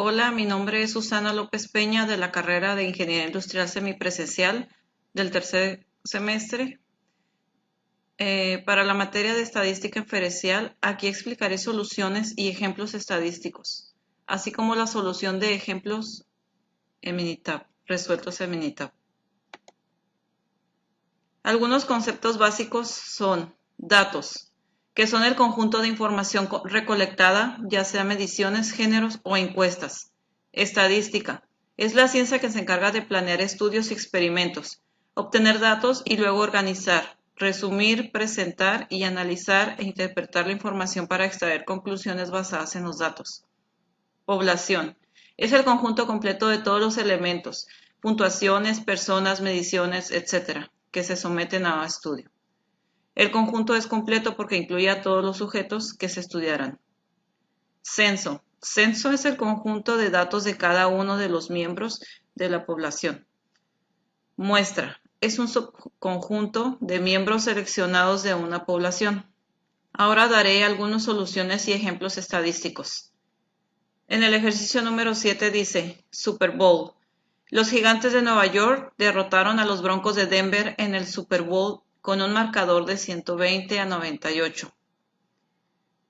Hola, mi nombre es Susana López Peña de la carrera de Ingeniería Industrial Semipresencial del tercer semestre. Para la materia de estadística inferencial, aquí explicaré soluciones y ejemplos estadísticos, así como la solución de ejemplos en Minitab, resueltos en Minitab. Algunos conceptos básicos son datos, que son el conjunto de información recolectada, ya sea mediciones, géneros o encuestas. Estadística, es la ciencia que se encarga de planear estudios y experimentos, obtener datos y luego organizar, resumir, presentar y analizar e interpretar la información para extraer conclusiones basadas en los datos. Población, es el conjunto completo de todos los elementos, puntuaciones, personas, mediciones, etc., que se someten a estudio. El conjunto es completo porque incluye a todos los sujetos que se estudiarán. Censo. Censo es el conjunto de datos de cada uno de los miembros de la población. Muestra. Es un subconjunto de miembros seleccionados de una población. Ahora daré algunas soluciones y ejemplos estadísticos. En el ejercicio número 7 dice, Super Bowl. Los Gigantes de Nueva York derrotaron a los Broncos de Denver en el Super Bowl con un marcador de 120-98.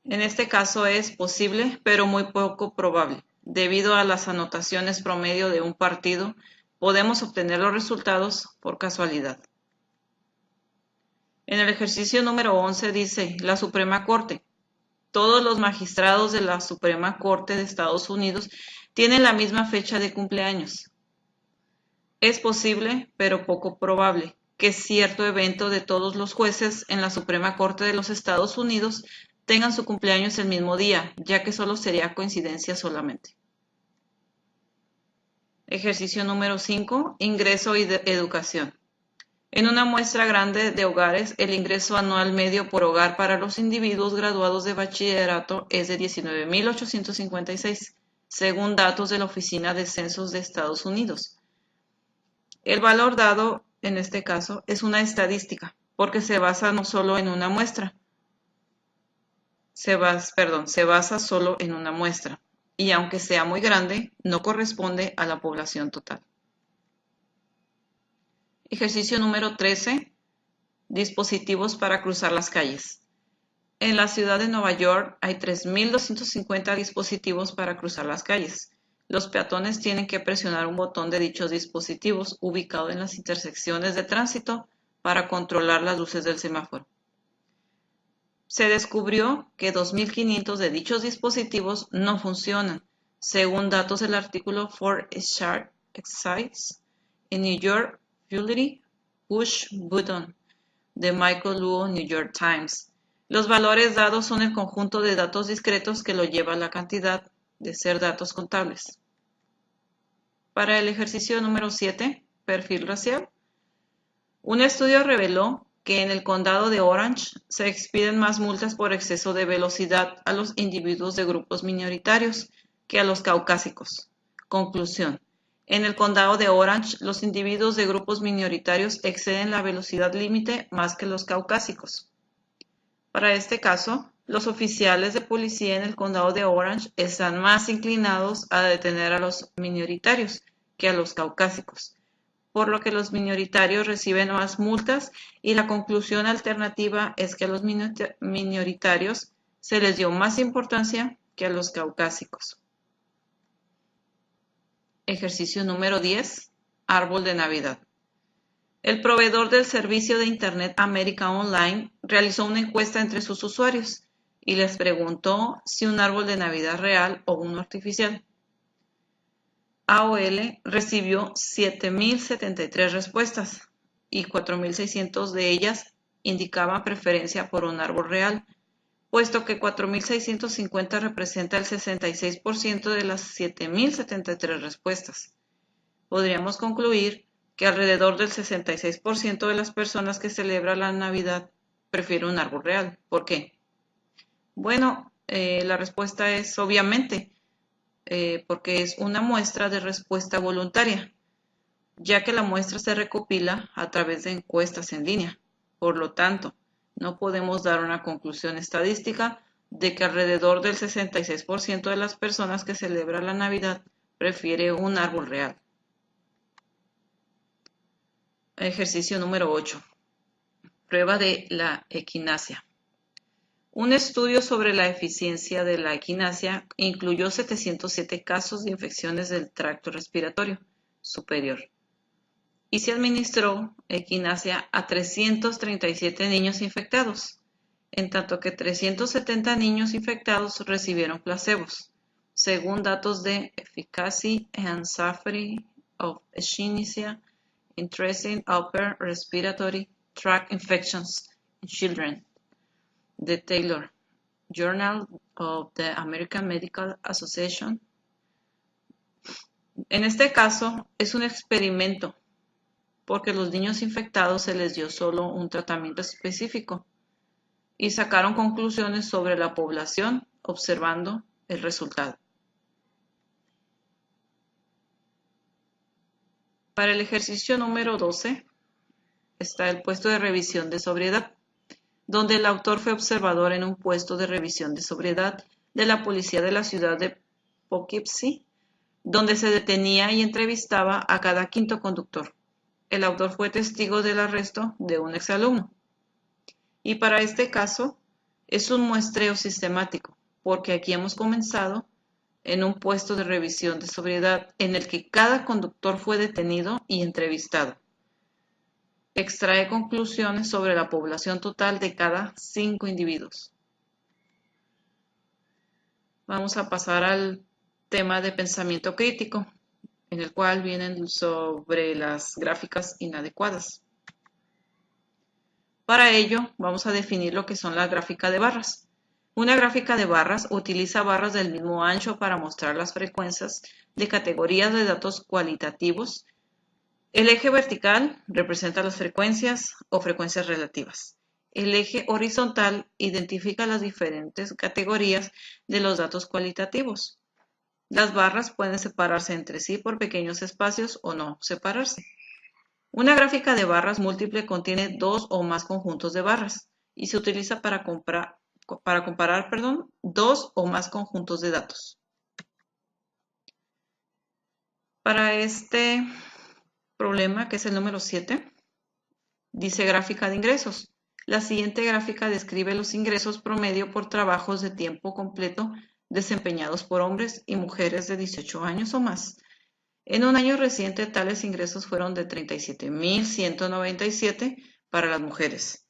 En este caso es posible, pero muy poco probable. Debido a las anotaciones promedio de un partido, podemos obtener los resultados por casualidad. En el ejercicio número 11 dice, la Suprema Corte. Todos los magistrados de la Suprema Corte de Estados Unidos tienen la misma fecha de cumpleaños. Es posible, pero poco probable, que cierto evento de todos los jueces en la Suprema Corte de los Estados Unidos tengan su cumpleaños el mismo día, ya que solo sería coincidencia solamente. Ejercicio número 5. Ingreso y educación. En una muestra grande de hogares, el ingreso anual medio por hogar para los individuos graduados de bachillerato es de 19.856, según datos de la Oficina de Censos de Estados Unidos. El valor dado, en este caso, es una estadística, porque se basa no solo en una muestra, se basa solo en una muestra, y aunque sea muy grande, no corresponde a la población total. Ejercicio número 13. Dispositivos para cruzar las calles. En la ciudad de Nueva York hay 3.250 dispositivos para cruzar las calles. Los peatones tienen que presionar un botón de dichos dispositivos ubicado en las intersecciones de tránsito para controlar las luces del semáforo. Se descubrió que 2.500 de dichos dispositivos no funcionan, según datos del artículo For Sharp Exercise en New York Utility Push Button de Michael Luo, New York Times. Los valores dados son el conjunto de datos discretos que lo lleva a la cantidad de ser datos contables. Para el ejercicio número 7, perfil racial, un estudio reveló que en el condado de Orange se expiden más multas por exceso de velocidad a los individuos de grupos minoritarios que a los caucásicos. Conclusión. En el condado de Orange, los individuos de grupos minoritarios exceden la velocidad límite más que los caucásicos. Para este caso, los oficiales de policía en el condado de Orange están más inclinados a detener a los minoritarios que a los caucásicos, por lo que los minoritarios reciben más multas y la conclusión alternativa es que a los minoritarios se les dio más importancia que a los caucásicos. Ejercicio número 10. Árbol de Navidad. El proveedor del servicio de Internet América Online realizó una encuesta entre sus usuarios y les preguntó si un árbol de Navidad real o uno artificial. AOL recibió 7.073 respuestas y 4.600 de ellas indicaban preferencia por un árbol real, puesto que 4.650 representa el 66% de las 7.073 respuestas. Podríamos concluir que alrededor del 66% de las personas que celebran la Navidad prefieren un árbol real. ¿Por qué? Bueno, la respuesta es obviamente porque es una muestra de respuesta voluntaria, ya que la muestra se recopila a través de encuestas en línea. Por lo tanto, no podemos dar una conclusión estadística de que alrededor del 66% de las personas que celebran la Navidad prefiere un árbol real. Ejercicio número 8. Prueba de la equinacia. Un estudio sobre la eficiencia de la equinacia incluyó 707 casos de infecciones del tracto respiratorio superior y se administró equinacia a 337 niños infectados, en tanto que 370 niños infectados recibieron placebos, según datos de Efficacy and Safety of Echinacea in Treating Upper Respiratory Tract Infections in Children, de Taylor, Journal of the American Medical Association. En este caso, es un experimento, porque los niños infectados se les dio solo un tratamiento específico y sacaron conclusiones sobre la población observando el resultado. Para el ejercicio número 12 está el puesto de revisión de sobriedad, donde el autor fue observador en un puesto de revisión de sobriedad de la policía de la ciudad de Poughkeepsie, donde se detenía y entrevistaba a cada quinto conductor. El autor fue testigo del arresto de un exalumno. Y para este caso es un muestreo sistemático, porque aquí hemos comenzado en un puesto de revisión de sobriedad en el que cada conductor fue detenido y entrevistado. Extrae conclusiones sobre la población total de cada 5 individuos. Vamos a pasar al tema de pensamiento crítico, en el cual vienen sobre las gráficas inadecuadas. Para ello, vamos a definir lo que son las gráficas de barras. Una gráfica de barras utiliza barras del mismo ancho para mostrar las frecuencias de categorías de datos cualitativos. El eje vertical representa las frecuencias o frecuencias relativas. El eje horizontal identifica las diferentes categorías de los datos cualitativos. Las barras pueden separarse entre sí por pequeños espacios o no separarse. Una gráfica de barras múltiple contiene dos o más conjuntos de barras y se utiliza para comparar dos o más conjuntos de datos. Para este problema, que es el número 7, dice gráfica de ingresos. La siguiente gráfica describe los ingresos promedio por trabajos de tiempo completo desempeñados por hombres y mujeres de 18 años o más. En un año reciente, tales ingresos fueron de 37.197 para las mujeres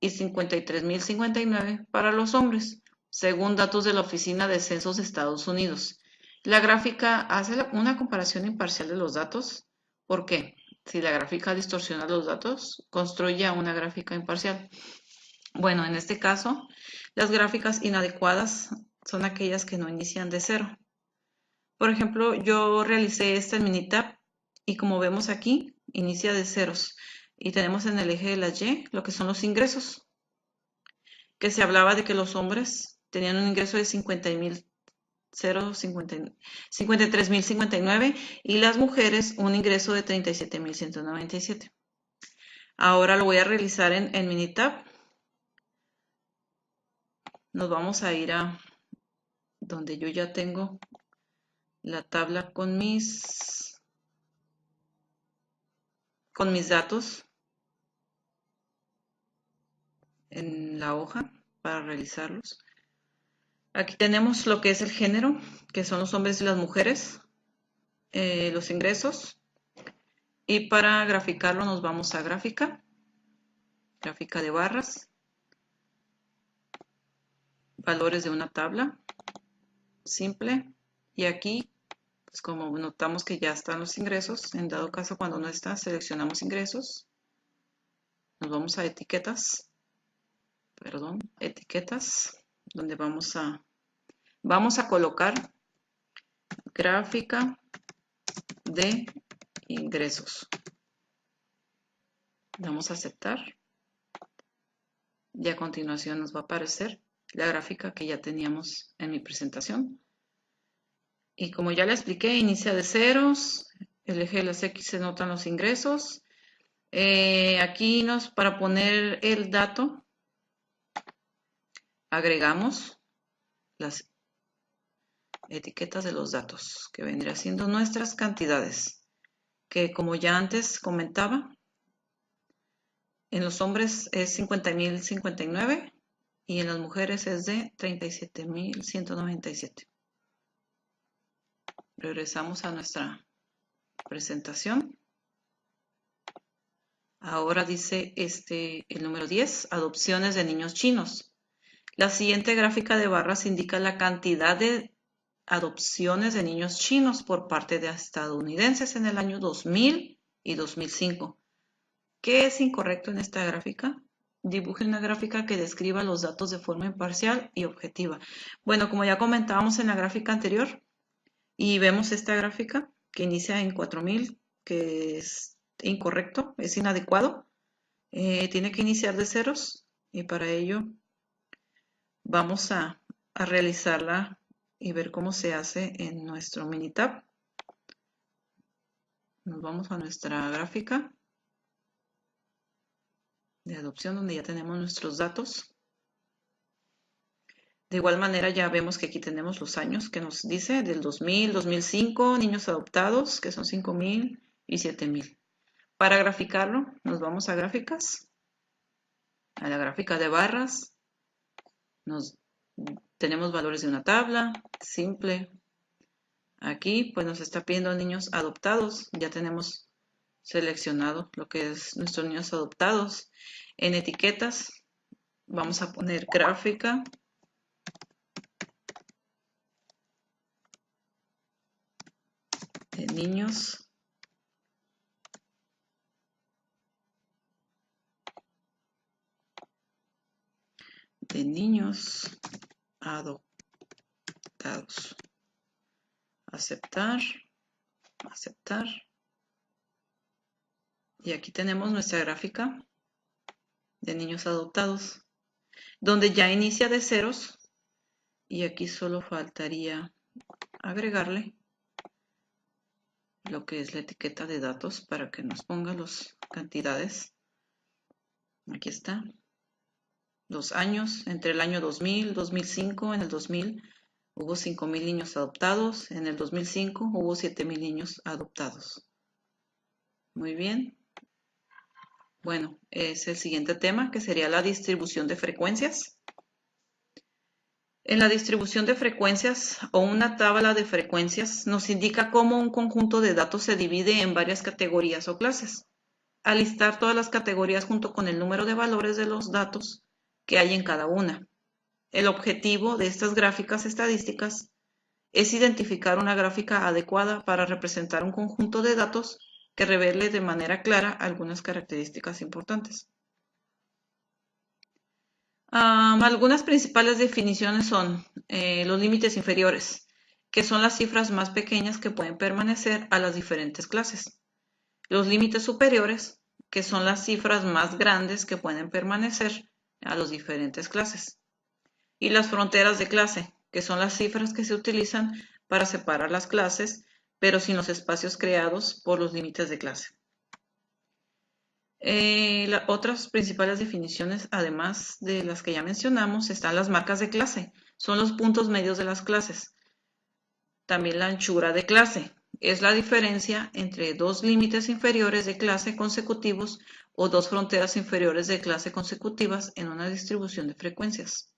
y 53.059 para los hombres, según datos de la Oficina de Censos de Estados Unidos. La gráfica hace una comparación imparcial de los datos. ¿Por qué? Si la gráfica distorsiona los datos, construye una gráfica imparcial. Bueno, en este caso, las gráficas inadecuadas son aquellas que no inician de cero. Por ejemplo, yo realicé esta en Minitab y como vemos aquí, inicia de ceros. Y tenemos en el eje de la Y lo que son los ingresos, que se hablaba de que los hombres tenían un ingreso de 53.059 y las mujeres un ingreso de 37.197. Ahora lo voy a realizar en Minitab. Nos vamos a ir a donde yo ya tengo la tabla con mis datos en la hoja para realizarlos. Aquí tenemos lo que es el género, que son los hombres y las mujeres, los ingresos, y para graficarlo nos vamos a gráfica de barras, valores de una tabla simple, y aquí pues como notamos que ya están los ingresos, en dado caso cuando no está, seleccionamos ingresos, nos vamos a etiquetas, donde vamos a colocar gráfica de ingresos. Damos a aceptar y a continuación nos va a aparecer la gráfica que ya teníamos en mi presentación. Y como ya le expliqué, inicia de ceros, el eje de las X se notan los ingresos. Aquí para poner el dato, agregamos las etiquetas de los datos, que vendría siendo nuestras cantidades, que como ya antes comentaba, en los hombres es 50.059 y en las mujeres es de 37.197. Regresamos a nuestra presentación. Ahora dice el número 10, adopciones de niños chinos. La siguiente gráfica de barras indica la cantidad de adopciones de niños chinos por parte de estadounidenses en el año 2000 y 2005. ¿Qué es incorrecto en esta gráfica? Dibuje una gráfica que describa los datos de forma imparcial y objetiva. Bueno, como ya comentábamos en la gráfica anterior, y vemos esta gráfica que inicia en 4000, que es incorrecto, es inadecuado. Tiene que iniciar de ceros y para ello vamos a realizarla y ver cómo se hace en nuestro Minitab. Nos vamos a nuestra gráfica de adopción donde ya tenemos nuestros datos. De igual manera ya vemos que aquí tenemos los años que nos dice del 2000, 2005, niños adoptados que son 5000 y 7000. Para graficarlo nos vamos a gráficas, a la gráfica de barras. Tenemos valores de una tabla simple. Aquí pues nos está pidiendo niños adoptados. Ya tenemos seleccionado lo que es nuestros niños adoptados. En etiquetas vamos a poner gráfica de niños adoptados. Aceptar, aceptar. Y aquí tenemos nuestra gráfica de niños adoptados, donde ya inicia de ceros y aquí solo faltaría agregarle lo que es la etiqueta de datos para que nos ponga las cantidades. Aquí está. Los años, entre el año 2000, 2005, en el 2000 hubo 5000 niños adoptados, en el 2005 hubo 7000 niños adoptados. Muy bien. Bueno, es el siguiente tema que sería la distribución de frecuencias. En la distribución de frecuencias o una tabla de frecuencias nos indica cómo un conjunto de datos se divide en varias categorías o clases. Al listar todas las categorías junto con el número de valores de los datos que hay en cada una. El objetivo de estas gráficas estadísticas es identificar una gráfica adecuada para representar un conjunto de datos que revele de manera clara algunas características importantes. Algunas principales definiciones son los límites inferiores, que son las cifras más pequeñas que pueden permanecer a las diferentes clases. Los límites superiores, que son las cifras más grandes que pueden permanecer a las diferentes clases. Y las fronteras de clase, que son las cifras que se utilizan para separar las clases, pero sin los espacios creados por los límites de clase. Otras principales definiciones, además de las que ya mencionamos, están las marcas de clase. Son los puntos medios de las clases. También la anchura de clase. Es la diferencia entre dos límites inferiores de clase consecutivos o dos fronteras inferiores de clase consecutivas en una distribución de frecuencias.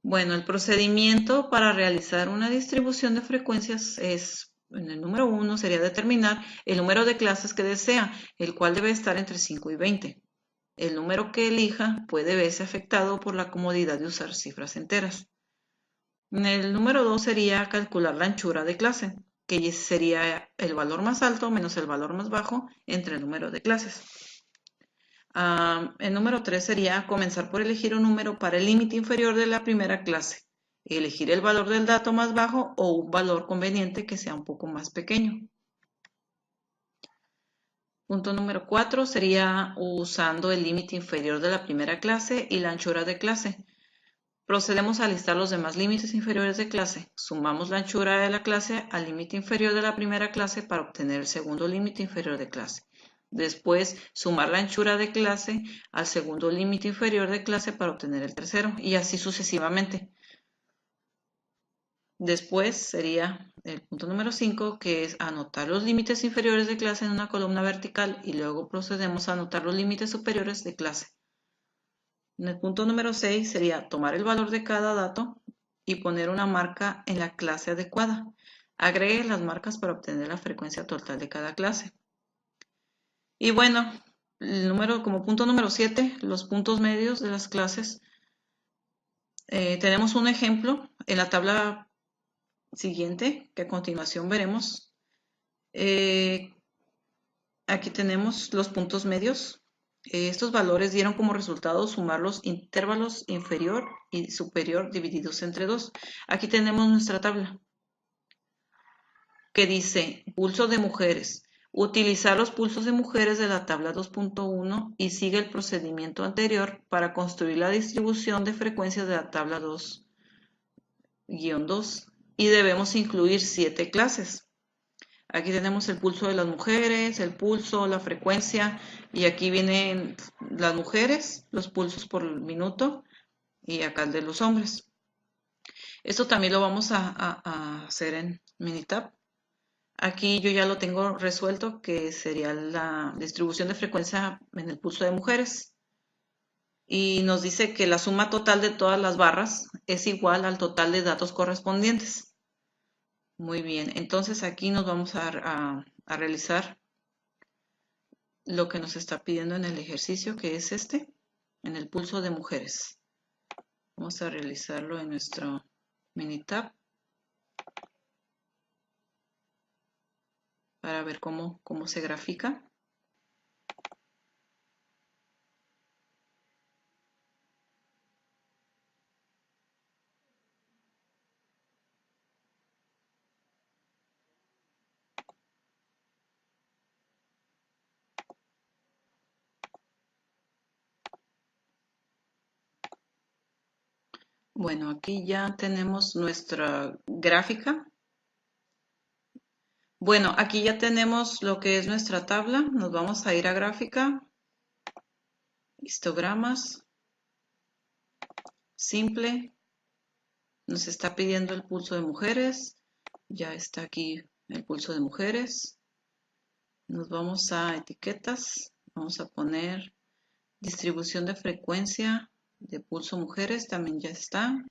Bueno, el procedimiento para realizar una distribución de frecuencias es, en el número 1 sería determinar el número de clases que desea, el cual debe estar entre 5 y 20. El número que elija puede verse afectado por la comodidad de usar cifras enteras. En el número 2 sería calcular la anchura de clase, que sería el valor más alto menos el valor más bajo entre el número de clases. El número 3 sería comenzar por elegir un número para el límite inferior de la primera clase, elegir el valor del dato más bajo o un valor conveniente que sea un poco más pequeño. Punto número 4 sería usando el límite inferior de la primera clase y la anchura de clase. Procedemos a listar los demás límites inferiores de clase. Sumamos la anchura de la clase al límite inferior de la primera clase para obtener el segundo límite inferior de clase. Después, sumar la anchura de clase al segundo límite inferior de clase para obtener el tercero, y así sucesivamente. Después sería el punto número 5, que es anotar los límites inferiores de clase en una columna vertical y luego procedemos a anotar los límites superiores de clase. En el punto número 6 sería tomar el valor de cada dato y poner una marca en la clase adecuada. Agregue las marcas para obtener la frecuencia total de cada clase. Y bueno, como punto número 7, los puntos medios de las clases. Tenemos un ejemplo en la tabla siguiente, que a continuación veremos. Aquí tenemos los puntos medios. Estos valores dieron como resultado sumar los intervalos inferior y superior divididos entre 2. Aquí tenemos nuestra tabla que dice pulso de mujeres. Utilizar los pulsos de mujeres de la tabla 2.1 y sigue el procedimiento anterior para construir la distribución de frecuencias de la tabla 2-2 y debemos incluir 7 clases. Aquí tenemos el pulso de las mujeres, el pulso, la frecuencia, y aquí vienen las mujeres, los pulsos por minuto, y acá el de los hombres. Esto también lo vamos a hacer en Minitab. Aquí yo ya lo tengo resuelto, que sería la distribución de frecuencia en el pulso de mujeres. Y nos dice que la suma total de todas las barras es igual al total de datos correspondientes. Muy bien, entonces aquí nos vamos a realizar lo que nos está pidiendo en el ejercicio, que es en el pulso de mujeres. Vamos a realizarlo en nuestro Minitab para ver cómo se grafica. Bueno, aquí ya tenemos nuestra gráfica. Bueno, aquí ya tenemos lo que es nuestra tabla. Nos vamos a ir a gráfica, histogramas, simple. Nos está pidiendo el pulso de mujeres. Ya está aquí el pulso de mujeres. Nos vamos a etiquetas. Vamos a poner distribución de frecuencia de pulso mujeres. También ya está.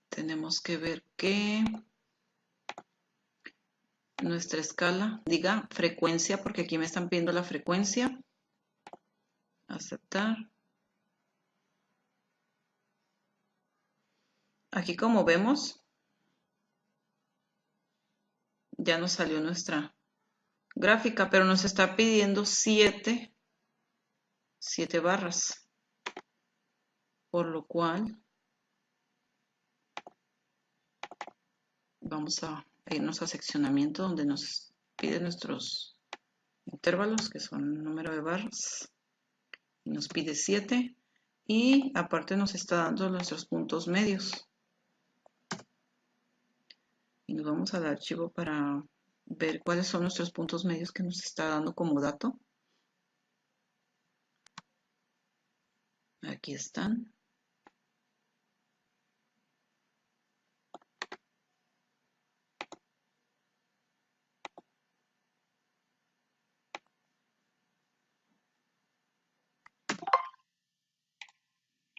Tenemos que ver que nuestra escala diga frecuencia, porque aquí me están pidiendo la frecuencia. Aceptar. Aquí, como vemos, ya nos salió nuestra gráfica, pero nos está pidiendo 7 barras, por lo cual vamos a irnos a seccionamiento, donde nos pide nuestros intervalos, que son el número de barras, y nos pide 7, y aparte nos está dando nuestros puntos medios. Y nos vamos al archivo para ver cuáles son nuestros puntos medios que nos está dando como dato. Aquí están.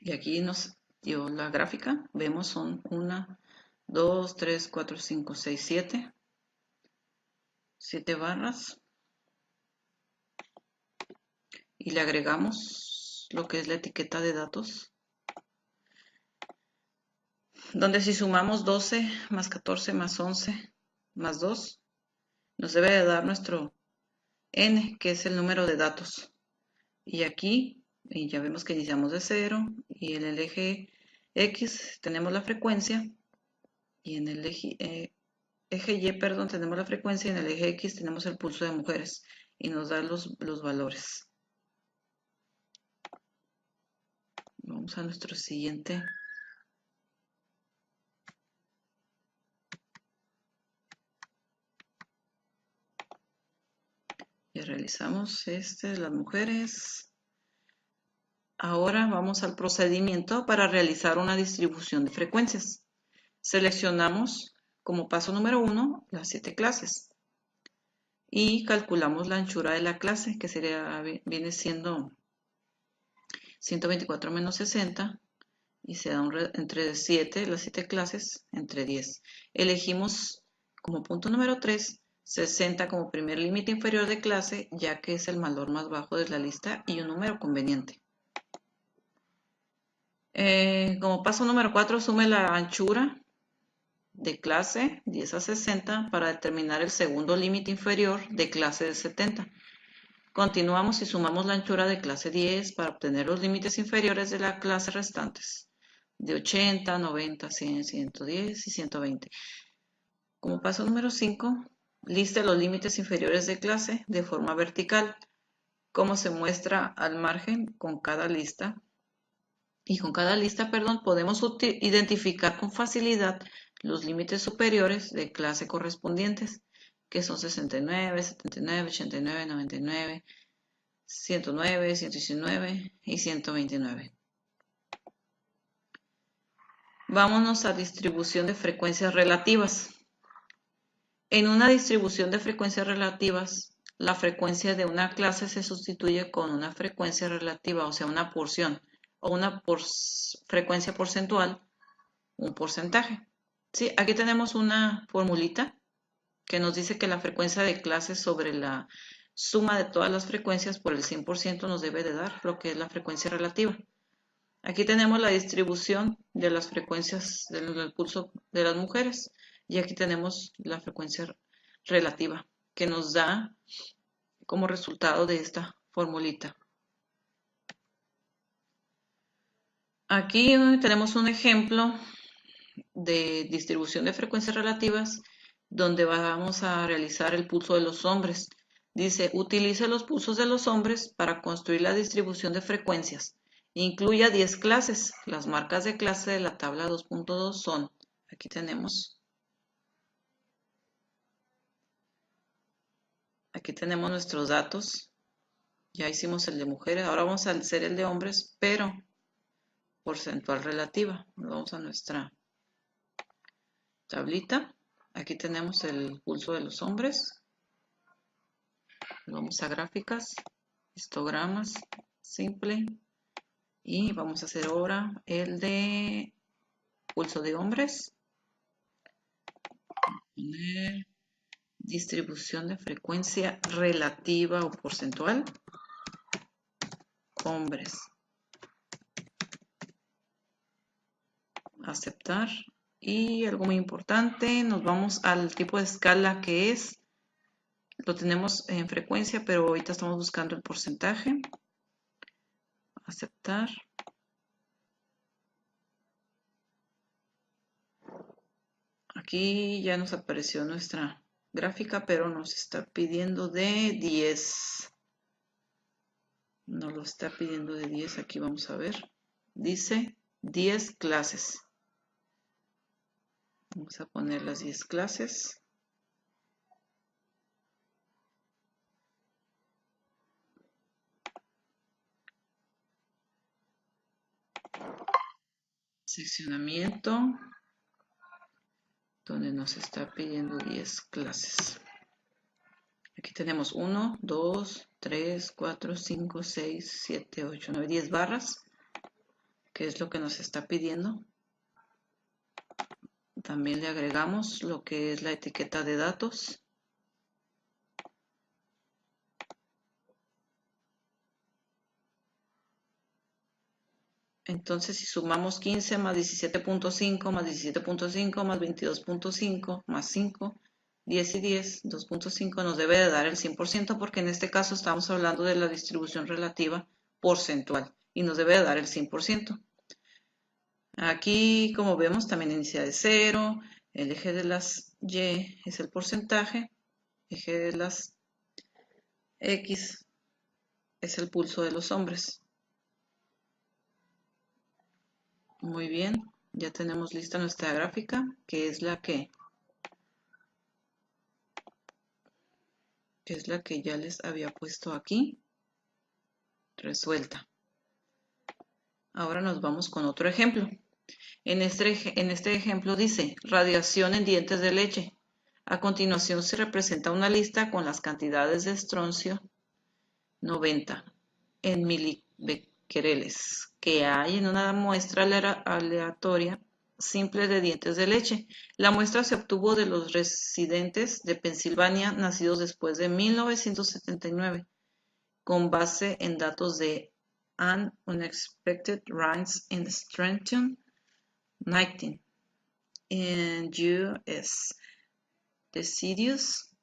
Y aquí nos dio la gráfica. Vemos son 1, 2, 3, 4, 5, 6, 7. 7 barras. Y le agregamos lo que es la etiqueta de datos, donde si sumamos 12 más 14 más 11 más 2, nos debe de dar nuestro n, que es el número de datos. Y aquí ya vemos que iniciamos de 0, y en el eje X tenemos la frecuencia, y en el eje Y, tenemos la frecuencia, y en el eje X tenemos el pulso de mujeres, y nos da los valores. Vamos a nuestro siguiente. Ya realizamos este de las mujeres. Ahora vamos al procedimiento para realizar una distribución de frecuencias. Seleccionamos como paso número 1 las 7 clases y calculamos la anchura de la clase, que viene siendo 124 menos 60, y se da entre 7, las 7 clases, entre 10. Elegimos como punto número 3, 60 como primer límite inferior de clase, ya que es el valor más bajo de la lista y un número conveniente. Como paso número 4, sume la anchura de clase 10 a 60 para determinar el segundo límite inferior de clase de 70. Continuamos y sumamos la anchura de clase 10 para obtener los límites inferiores de la clase restantes, de 80, 90, 100, 110 y 120. Como paso número 5, liste los límites inferiores de clase de forma vertical, como se muestra al margen con cada lista. Y con cada lista, podemos identificar con facilidad los límites superiores de clase correspondientes, que son 69, 79, 89, 99, 109, 119 y 129. Vámonos a distribución de frecuencias relativas. En una distribución de frecuencias relativas, la frecuencia de una clase se sustituye con una frecuencia relativa, o sea, una porción, o una frecuencia porcentual, un porcentaje. Sí, aquí tenemos una formulita que nos dice que la frecuencia de clase sobre la suma de todas las frecuencias por el 100% nos debe de dar lo que es la frecuencia relativa. Aquí tenemos la distribución de las frecuencias del pulso de las mujeres y aquí tenemos la frecuencia relativa que nos da como resultado de esta formulita. Aquí tenemos un ejemplo de distribución de frecuencias relativas donde vamos a realizar el pulso de los hombres. Dice, utilice los pulsos de los hombres para construir la distribución de frecuencias. Incluya 10 clases. Las marcas de clase de la tabla 2.2 son, aquí tenemos nuestros datos. Ya hicimos el de mujeres, ahora vamos a hacer el de hombres, pero porcentual relativa. Vamos a nuestra tablita. Aquí tenemos el pulso de los hombres. Vamos a gráficas, histogramas, simple. Y vamos a hacer ahora el de pulso de hombres. Poner distribución de frecuencia relativa o porcentual. Hombres. Aceptar. Y algo muy importante, nos vamos al tipo de escala que es. Lo tenemos en frecuencia, pero ahorita estamos buscando el porcentaje. Aceptar. Aquí ya nos apareció nuestra gráfica, pero nos está pidiendo de 10. Nos lo está pidiendo de 10. Aquí vamos a ver. Dice 10 clases. Vamos a poner las 10 clases. Seccionamiento, donde nos está pidiendo 10 clases. Aquí tenemos 1, 2, 3, 4, 5, 6, 7, 8, 9, 10 barras, que es lo que nos está pidiendo. También le agregamos lo que es la etiqueta de datos. Entonces, si sumamos 15 más 17.5 más 17.5 más 22.5 más 5, 10 y 10, 2.5 nos debe de dar el 100% porque en este caso estamos hablando de la distribución relativa porcentual y nos debe de dar el 100%. Aquí, como vemos, también inicia de 0, el eje de las Y es el porcentaje, eje de las X es el pulso de los hombres. Muy bien, ya tenemos lista nuestra gráfica, que es la que que es la que ya les había puesto aquí, resuelta. Ahora nos vamos con otro ejemplo. En este ejemplo dice radiación en dientes de leche. A continuación se representa una lista con las cantidades de estroncio 90 en milibecquereles que hay en una muestra aleatoria simple de dientes de leche. La muestra se obtuvo de los residentes de Pensilvania nacidos después de 1979, con base en datos de An Unexpected Rise in Strontium 19 in U.S. Deciduous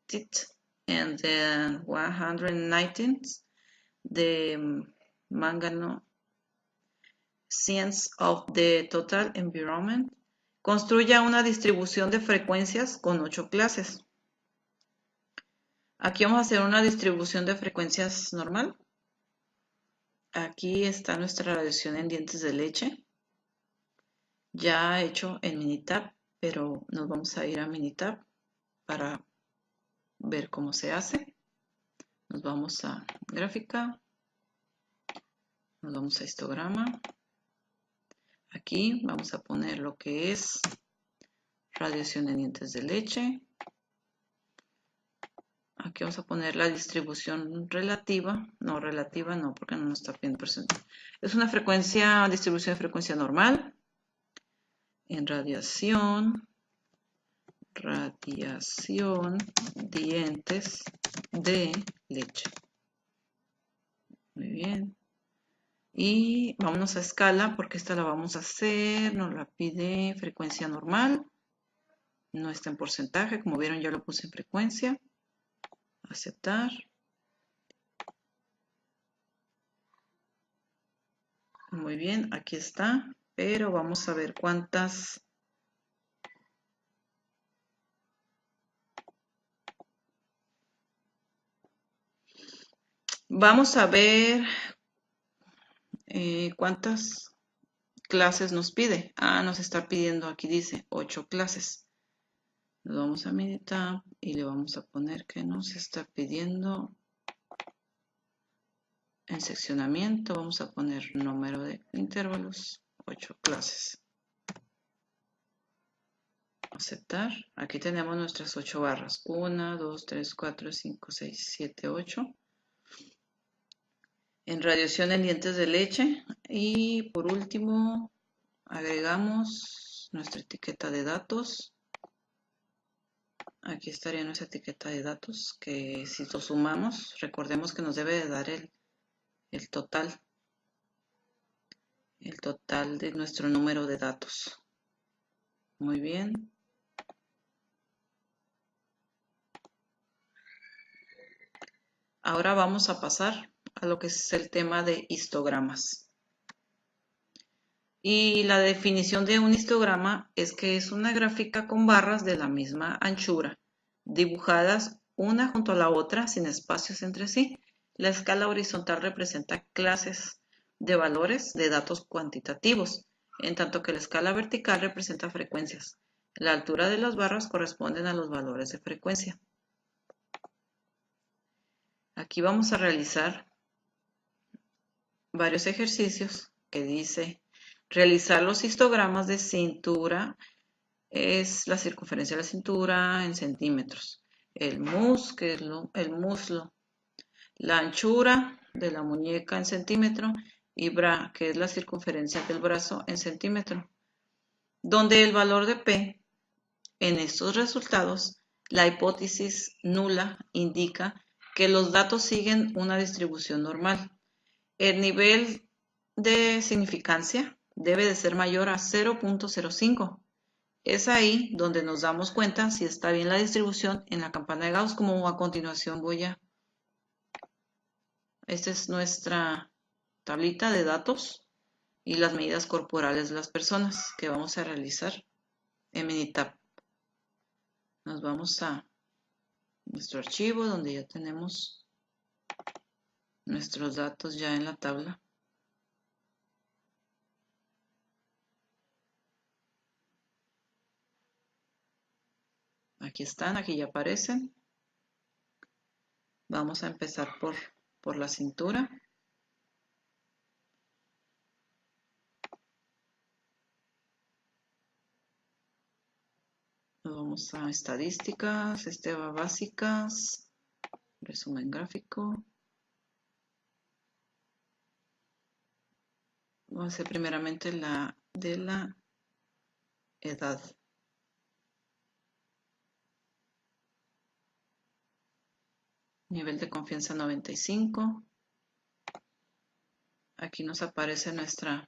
teeth and the 119 the Mangano Science of the Total Environment. Construya una distribución de frecuencias con 8 clases. Aquí vamos a hacer una distribución de frecuencias normal. Aquí está nuestra radiación en dientes de leche, ya hecho en Minitab, pero nos vamos a ir a Minitab para ver cómo se hace. Nos vamos a gráfica, nos vamos a histograma. Aquí vamos a poner lo que es radiación en dientes de leche. Aquí vamos a poner la distribución relativa no, porque no nos está pidiendo porcentaje. Es una distribución de frecuencia normal en radiación dientes de leche. Muy bien. Y vámonos a escala porque esta la vamos a hacer, nos la pide frecuencia normal. No está en porcentaje, como vieron ya lo puse en frecuencia. Aceptar. Muy bien, aquí está, pero vamos a ver cuántas. Vamos a ver cuántas clases nos pide. Nos está pidiendo, aquí dice 8 clases. Nos vamos a Minitab y le vamos a poner que nos está pidiendo en seccionamiento. Vamos a poner número de intervalos, 8 clases. Aceptar. Aquí tenemos nuestras 8 barras. 1, 2, 3, 4, 5, 6, 7, 8. En radiación en dientes de leche. Y por último, agregamos nuestra etiqueta de datos. Aquí estaría nuestra etiqueta de datos, que si lo sumamos, recordemos que nos debe de dar el total de nuestro número de datos. Muy bien. Ahora vamos a pasar a lo que es el tema de histogramas. Y la definición de un histograma es que es una gráfica con barras de la misma anchura, dibujadas una junto a la otra sin espacios entre sí. La escala horizontal representa clases de valores de datos cuantitativos, en tanto que la escala vertical representa frecuencias. La altura de las barras corresponden a los valores de frecuencia. Aquí vamos a realizar varios ejercicios que dice realizar los histogramas de cintura es la circunferencia de la cintura en centímetros, el muslo, la anchura de la muñeca en centímetro y bra, que es la circunferencia del brazo en centímetro, donde el valor de P en estos resultados, la hipótesis nula indica que los datos siguen una distribución normal. El nivel de significancia debe de ser mayor a 0.05. Es ahí donde nos damos cuenta si está bien la distribución en la campana de Gauss, como a continuación voy a... Esta es nuestra tablita de datos y las medidas corporales de las personas que vamos a realizar en Minitab. Nos vamos a nuestro archivo donde ya tenemos nuestros datos ya en la tabla. Aquí están, aquí ya aparecen. Vamos a empezar por la cintura. Nos vamos a estadísticas, básicas, resumen gráfico. Vamos a hacer primeramente la de la edad. Nivel de confianza 95. Aquí nos aparece nuestra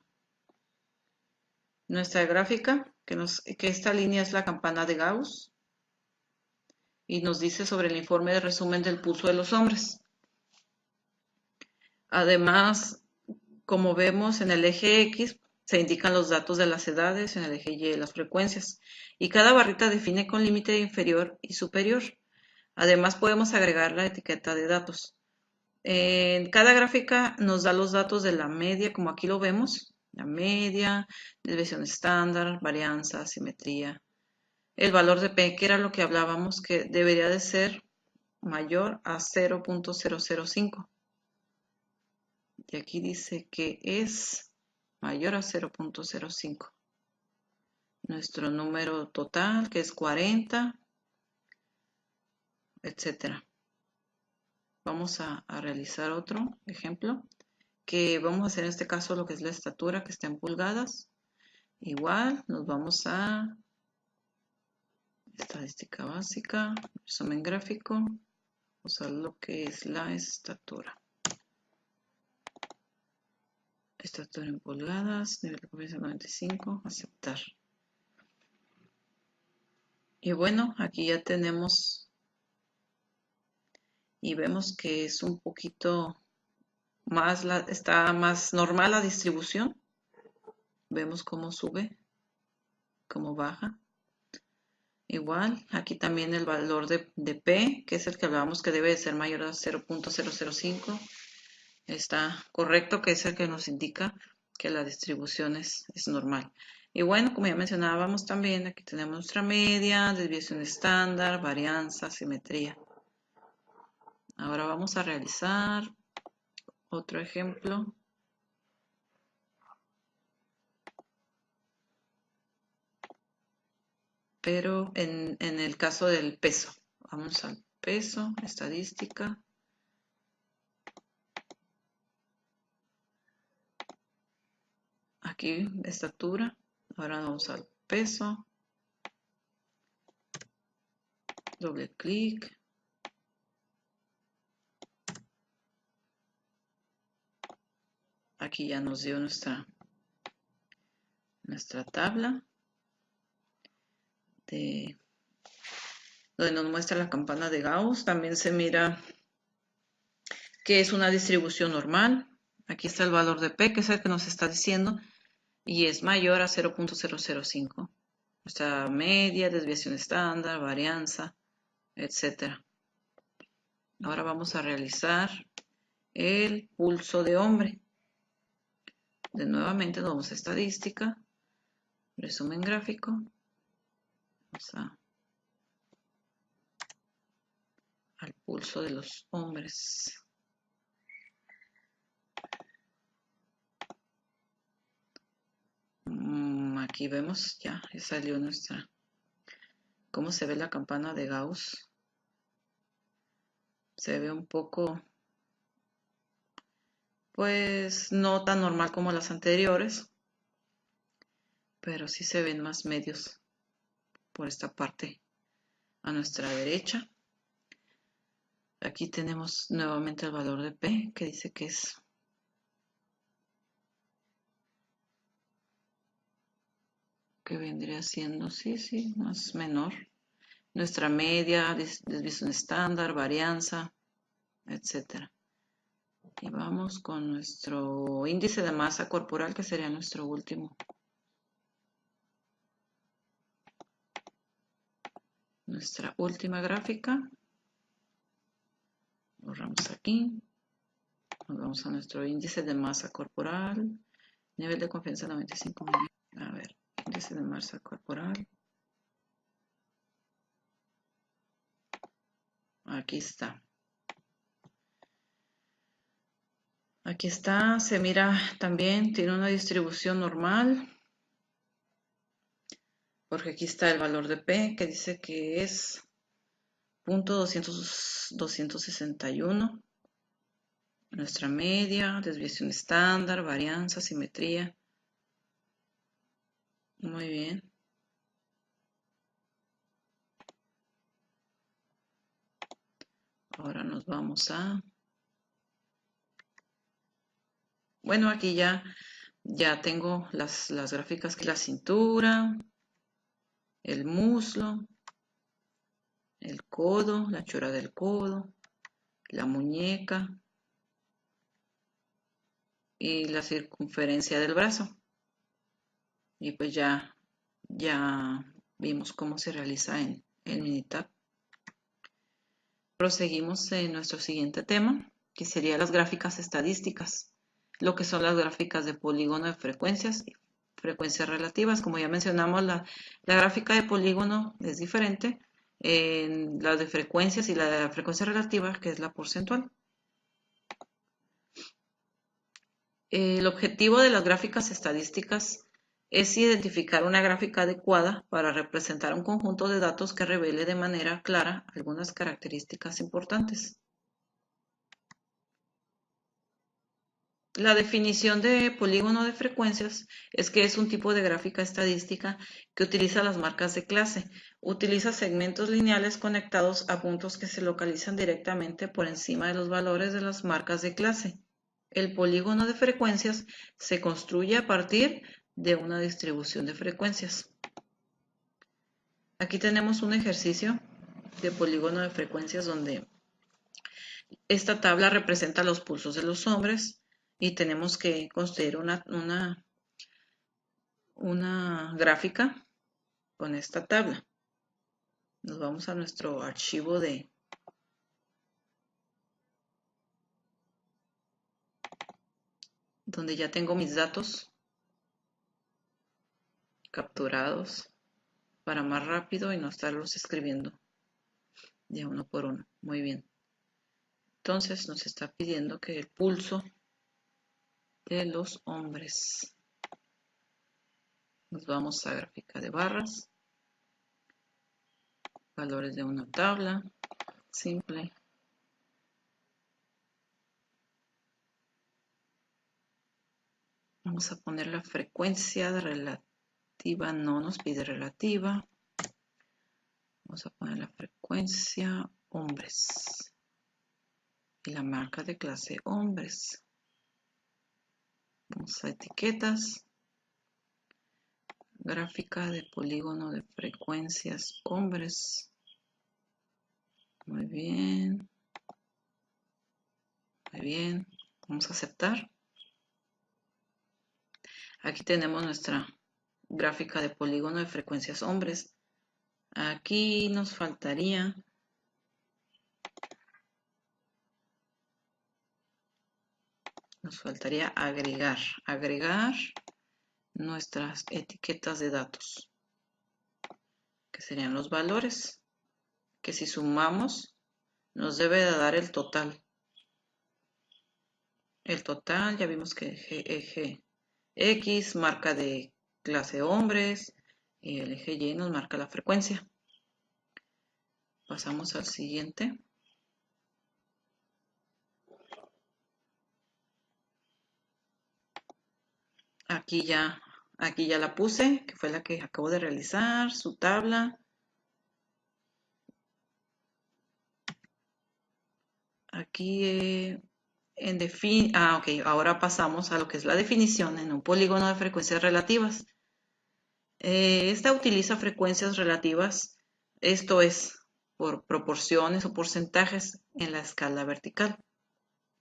gráfica, que esta línea es la campana de Gauss y nos dice sobre el informe de resumen del pulso de los hombres. Además, como vemos en el eje X, se indican los datos de las edades, en el eje Y las frecuencias, y cada barrita define con límite inferior y superior. Además, podemos agregar la etiqueta de datos. En cada gráfica nos da los datos de la media, como aquí lo vemos, la media, desviación estándar, varianza, simetría. El valor de P, que era lo que hablábamos, que debería de ser mayor a 0.005. Y aquí dice que es mayor a 0.05. Nuestro número total, que es 40, etcétera. Vamos a realizar otro ejemplo, que vamos a hacer en este caso lo que es la estatura, que está en pulgadas. Igual, nos vamos a estadística básica, resumen gráfico, usar lo que es la estatura. Estatura en pulgadas, nivel de confianza 95, aceptar. Y bueno, aquí ya tenemos y vemos que es un poquito más, está más normal la distribución. Vemos cómo sube, cómo baja. Igual, aquí también el valor de P, que es el que hablábamos que debe de ser mayor a 0.005, está correcto, que es el que nos indica que la distribución es normal. Y bueno, como ya mencionábamos también, aquí tenemos nuestra media, desviación estándar, varianza, simetría. Ahora vamos a realizar otro ejemplo. Pero en el caso del peso. Vamos al peso, estadística. Aquí, estatura. Ahora vamos al peso. Doble clic. Aquí ya nos dio nuestra tabla donde nos muestra la campana de Gauss. También se mira que es una distribución normal. Aquí está el valor de P, que es el que nos está diciendo, y es mayor a 0.005. Nuestra media, desviación estándar, varianza, etcétera. Ahora vamos a realizar el pulso de hombre. Nuevamente nos vamos a estadística, resumen gráfico. Vamos al pulso de los hombres. Aquí vemos, ya salió nuestra, cómo se ve la campana de Gauss. Se ve un poco, pues no tan normal como las anteriores, pero sí se ven más medios por esta parte a nuestra derecha. Aquí tenemos nuevamente el valor de P, que dice que es que vendría siendo, sí, más menor. Nuestra media, desviación estándar, varianza, etcétera. Y vamos con nuestro índice de masa corporal, que sería nuestro último. Nuestra última gráfica. Borramos aquí. Nos vamos a nuestro índice de masa corporal. Nivel de confianza 95. A ver, índice de masa corporal. Aquí está. Aquí está, se mira también, tiene una distribución normal, porque aquí está el valor de P, que dice que es 0.261, nuestra media, desviación estándar, varianza, simetría. Muy bien. Ahora nos vamos a... Bueno, aquí ya tengo las gráficas, que la cintura, el muslo, el codo, la anchura del codo, la muñeca y la circunferencia del brazo. Y pues ya vimos cómo se realiza en el Minitab. Proseguimos en nuestro siguiente tema, que sería las gráficas estadísticas, lo que son las gráficas de polígono de frecuencias y frecuencias relativas. Como ya mencionamos, la gráfica de polígono es diferente en las de frecuencias y la de frecuencia relativa, que es la porcentual. El objetivo de las gráficas estadísticas es identificar una gráfica adecuada para representar un conjunto de datos que revele de manera clara algunas características importantes. La definición de polígono de frecuencias es que es un tipo de gráfica estadística que utiliza las marcas de clase. Utiliza segmentos lineales conectados a puntos que se localizan directamente por encima de los valores de las marcas de clase. El polígono de frecuencias se construye a partir de una distribución de frecuencias. Aquí tenemos un ejercicio de polígono de frecuencias donde esta tabla representa los pulsos de los hombres y tenemos que construir una gráfica con esta tabla. Nos vamos a nuestro archivo donde ya tengo mis datos capturados para más rápido y no estarlos escribiendo de uno por uno. Muy bien. Entonces nos está pidiendo que el pulso de los hombres. Nos vamos a gráfica de barras, valores de una tabla simple. Vamos a poner la frecuencia de relativa, no nos pide relativa. Vamos a poner la frecuencia hombres y la marca de clase hombres. Vamos a etiquetas, gráfica de polígono de frecuencias hombres. Muy bien. Muy bien. Vamos a aceptar. Aquí tenemos nuestra gráfica de polígono de frecuencias hombres. Aquí nos faltaría agregar nuestras etiquetas de datos, que serían los valores, que si sumamos nos debe de dar el total. El total, ya vimos que eje X marca de clase hombres y el eje Y nos marca la frecuencia. Pasamos al siguiente. Aquí ya la puse, que fue la que acabo de realizar, su tabla. Aquí ok, ahora pasamos a lo que es la definición en un polígono de frecuencias relativas. Esta utiliza frecuencias relativas, esto es, por proporciones o porcentajes en la escala vertical.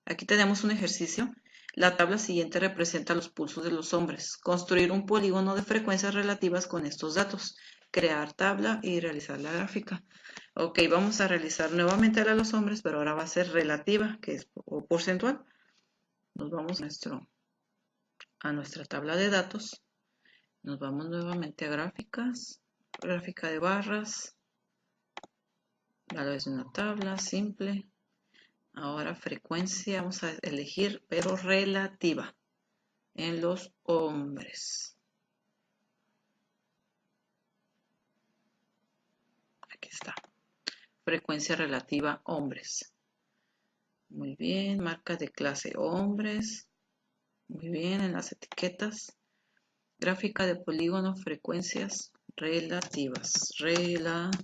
Aquí tenemos un ejercicio. La tabla siguiente representa los pulsos de los hombres. Construir un polígono de frecuencias relativas con estos datos. Crear tabla y realizar la gráfica. Ok, vamos a realizar nuevamente la de los hombres, pero ahora va a ser relativa, que es o porcentual. Nos vamos a nuestra tabla de datos. Nos vamos nuevamente a gráficas, gráfica de barras, valores de una tabla simple. Ahora frecuencia, vamos a elegir, pero relativa en los hombres. Aquí está. Frecuencia relativa hombres. Muy bien, marca de clase hombres. Muy bien, en las etiquetas. Gráfica de polígono, frecuencias relativas. Relativas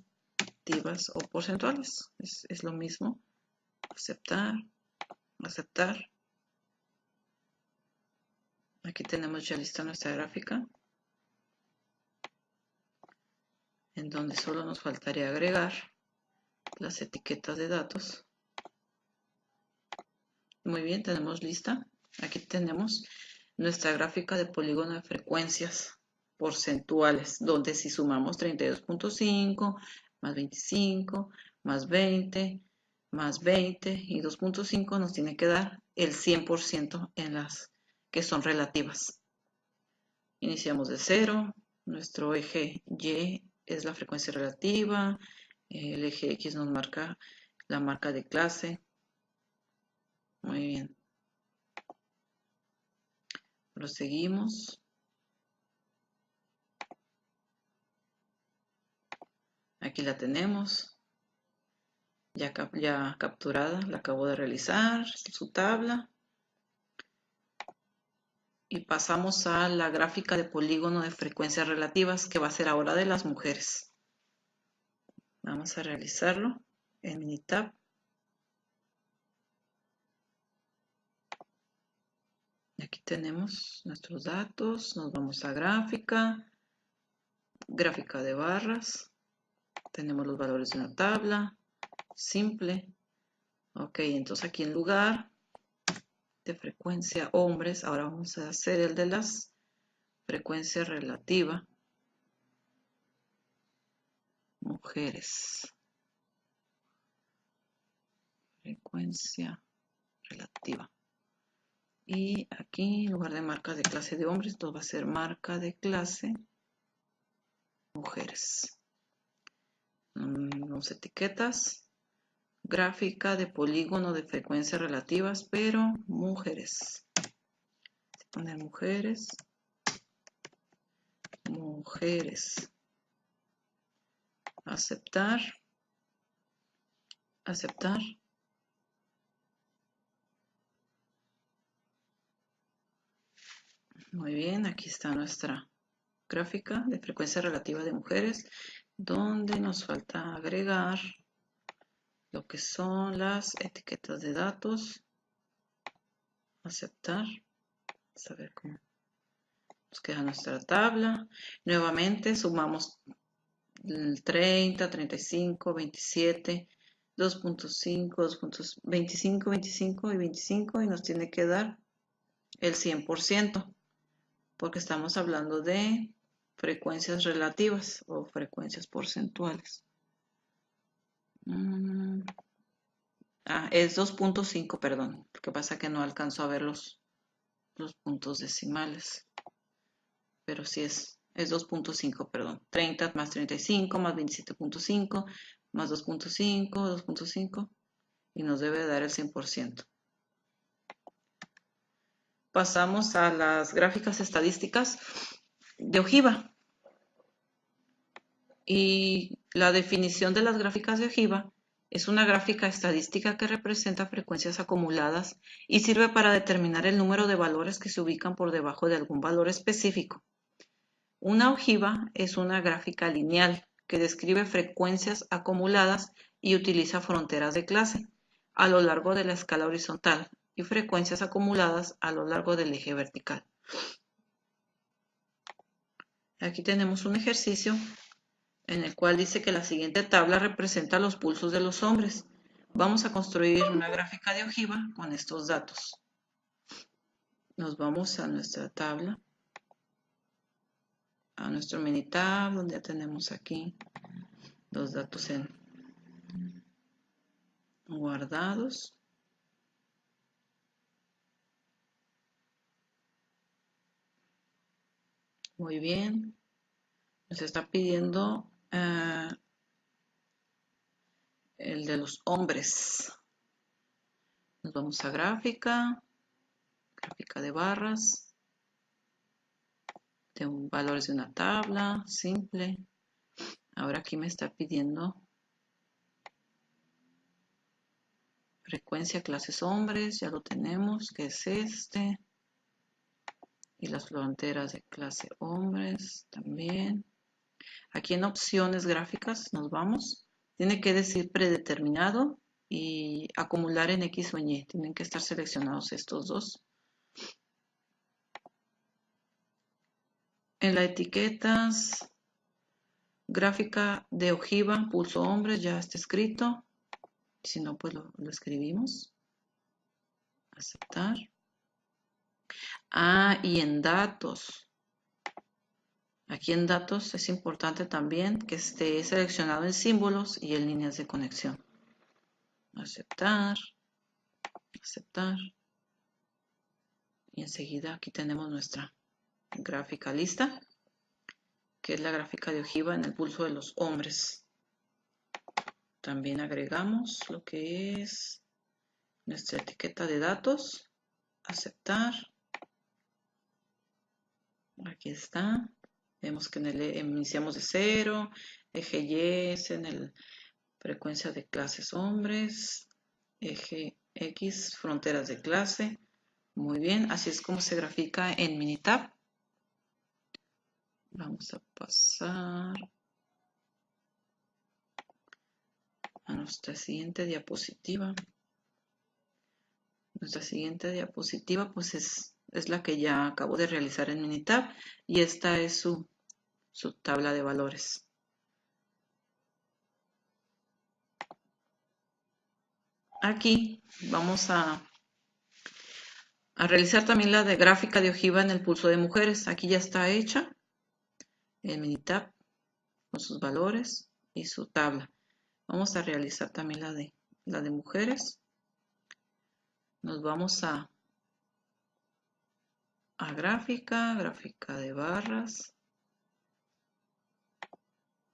o porcentuales. Es lo mismo. Aceptar. Aceptar. Aquí tenemos ya lista nuestra gráfica, en donde solo nos faltaría agregar las etiquetas de datos. Muy bien, tenemos lista. Aquí tenemos nuestra gráfica de polígono de frecuencias porcentuales, donde si sumamos 32.5 más 25 más 20 más 20 y 2.5 nos tiene que dar el 100% en las que son relativas. Iniciamos de 0, nuestro eje Y es la frecuencia relativa, el eje X nos marca la marca de clase. Muy bien. Proseguimos. Aquí la tenemos. Ya capturada, la acabo de realizar, su tabla. Y pasamos a la gráfica de polígono de frecuencias relativas, que va a ser ahora de las mujeres. Vamos a realizarlo en Minitab. Aquí tenemos nuestros datos, nos vamos a gráfica, gráfica de barras, tenemos los valores de una tabla, simple. Ok, entonces aquí en lugar de frecuencia hombres, ahora vamos a hacer el de las frecuencias relativa, mujeres. Frecuencia relativa. Y aquí en lugar de marca de clase de hombres, esto va a ser marca de clase mujeres. Vamos a etiquetas. Gráfica de polígono de frecuencias relativas, pero mujeres. Se pone mujeres. Mujeres. Aceptar. Aceptar. Muy bien, aquí está nuestra gráfica de frecuencia relativa de mujeres, donde nos falta agregar lo que son las etiquetas de datos. Aceptar. Vamos a ver cómo nos queda nuestra tabla. Nuevamente sumamos el 30, 35, 27, 2.5, 25, 25 y 25 y nos tiene que dar el 100% porque estamos hablando de frecuencias relativas o frecuencias porcentuales. Es 2.5, perdón. Lo que pasa es que no alcanzo a ver los puntos decimales. Pero sí es 2.5, perdón. 30 más 35 más 27.5 más 2.5, 2.5 y nos debe dar el 100%. Pasamos a las gráficas estadísticas de ojiva. Y la definición de las gráficas de ojiva es una gráfica estadística que representa frecuencias acumuladas y sirve para determinar el número de valores que se ubican por debajo de algún valor específico. Una ojiva es una gráfica lineal que describe frecuencias acumuladas y utiliza fronteras de clase a lo largo de la escala horizontal y frecuencias acumuladas a lo largo del eje vertical. Aquí tenemos un ejercicio en el cual dice que la siguiente tabla representa los pulsos de los hombres. Vamos a construir una gráfica de ojiva con estos datos. Nos vamos a nuestra tabla, a nuestro Minitab, donde ya tenemos aquí los datos guardados. Muy bien. Nos está pidiendo el de los hombres. Nos vamos a gráfica de barras, de valores de una tabla, simple. Ahora aquí me está pidiendo frecuencia clases hombres, ya lo tenemos, que es este. Y las fronteras de clase hombres también. Aquí en opciones gráficas nos vamos. Tiene que decir predeterminado y acumular en X o en Y. Tienen que estar seleccionados estos dos. En la etiquetas, gráfica de ojiva, pulso hombres, ya está escrito. Si no, pues lo escribimos. Aceptar. Y en datos. Aquí en datos es importante también que esté seleccionado en símbolos y en líneas de conexión. Aceptar. Aceptar. Y enseguida aquí tenemos nuestra gráfica lista, que es la gráfica de ojiva en el pulso de los hombres. También agregamos lo que es nuestra etiqueta de datos. Aceptar. Aquí está. Vemos que iniciamos de 0. Eje Y es en el frecuencia de clases hombres. Eje X, fronteras de clase. Muy bien, así es como se grafica en Minitab. Vamos a pasar a nuestra siguiente diapositiva. Nuestra siguiente diapositiva pues es la que ya acabo de realizar en Minitab y esta es su tabla de valores. Aquí vamos a realizar también la de gráfica de ojiva en el pulso de mujeres. Aquí ya está hecha en Minitab con sus valores y su tabla. Vamos a realizar también la de mujeres. Nos vamos a gráfica de barras,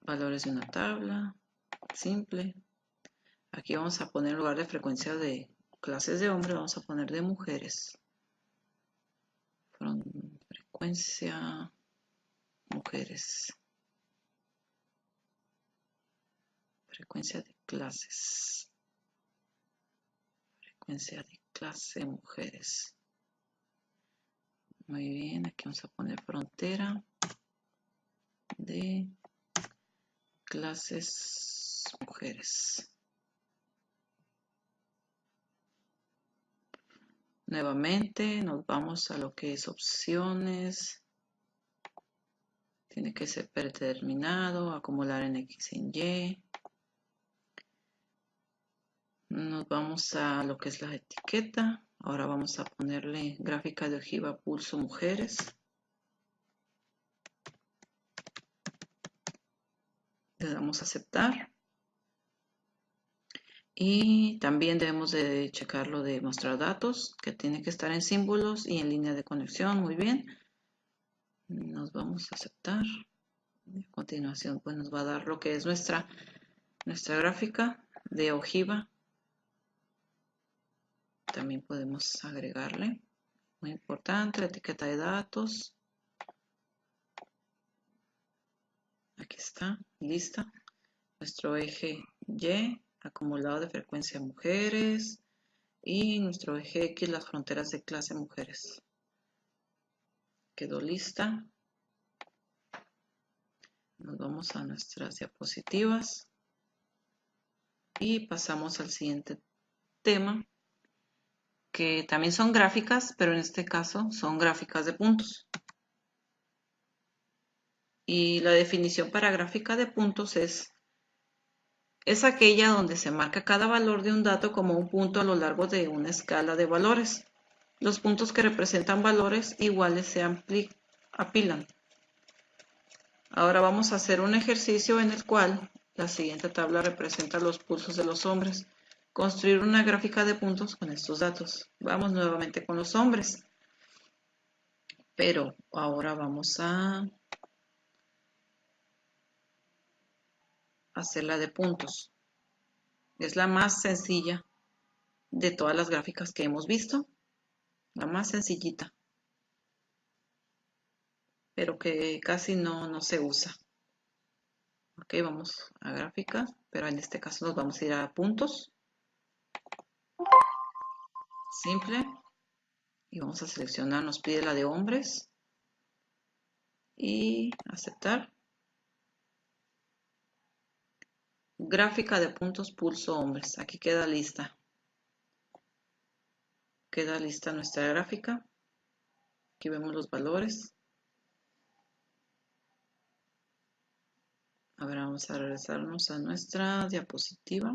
valores de una tabla, simple. Aquí vamos a poner en lugar de frecuencia de clases de hombres, vamos a poner de mujeres. Frecuencia mujeres. Frecuencia de clases. Frecuencia de clase mujeres. Muy bien, aquí vamos a poner frontera de clases mujeres. Nuevamente nos vamos a lo que es opciones. Tiene que ser predeterminado, acumular en X en Y. Nos vamos a lo que es la etiqueta. Ahora vamos a ponerle gráfica de ojiva pulso mujeres. Le damos a aceptar. Y también debemos de checar lo de mostrar datos, que tiene que estar en símbolos y en línea de conexión. Muy bien. Nos vamos a aceptar. A continuación pues nos va a dar lo que es nuestra gráfica de ojiva. También podemos agregarle, muy importante, la etiqueta de datos. Aquí está, lista. Nuestro eje Y, acumulado de frecuencia mujeres. Y nuestro eje X, las fronteras de clase mujeres. Quedó lista. Nos vamos a nuestras diapositivas. Y pasamos al siguiente tema, que también son gráficas, pero en este caso son gráficas de puntos. Y la definición para gráfica de puntos es aquella donde se marca cada valor de un dato como un punto a lo largo de una escala de valores. Los puntos que representan valores iguales se apilan. Ahora vamos a hacer un ejercicio en el cual la siguiente tabla representa los pulsos de los hombres. Construir una gráfica de puntos con estos datos. Vamos nuevamente con los hombres. Pero ahora vamos a hacer la de puntos. Es la más sencilla de todas las gráficas que hemos visto. La más sencillita, pero que casi no se usa. Ok, vamos a gráfica, pero en este caso nos vamos a ir a puntos. Simple. Y vamos a seleccionar, nos pide la de hombres. Y aceptar. Gráfica de puntos pulso hombres. Aquí queda lista. Queda lista nuestra gráfica. Aquí vemos los valores. Ahora vamos a regresarnos a nuestra diapositiva.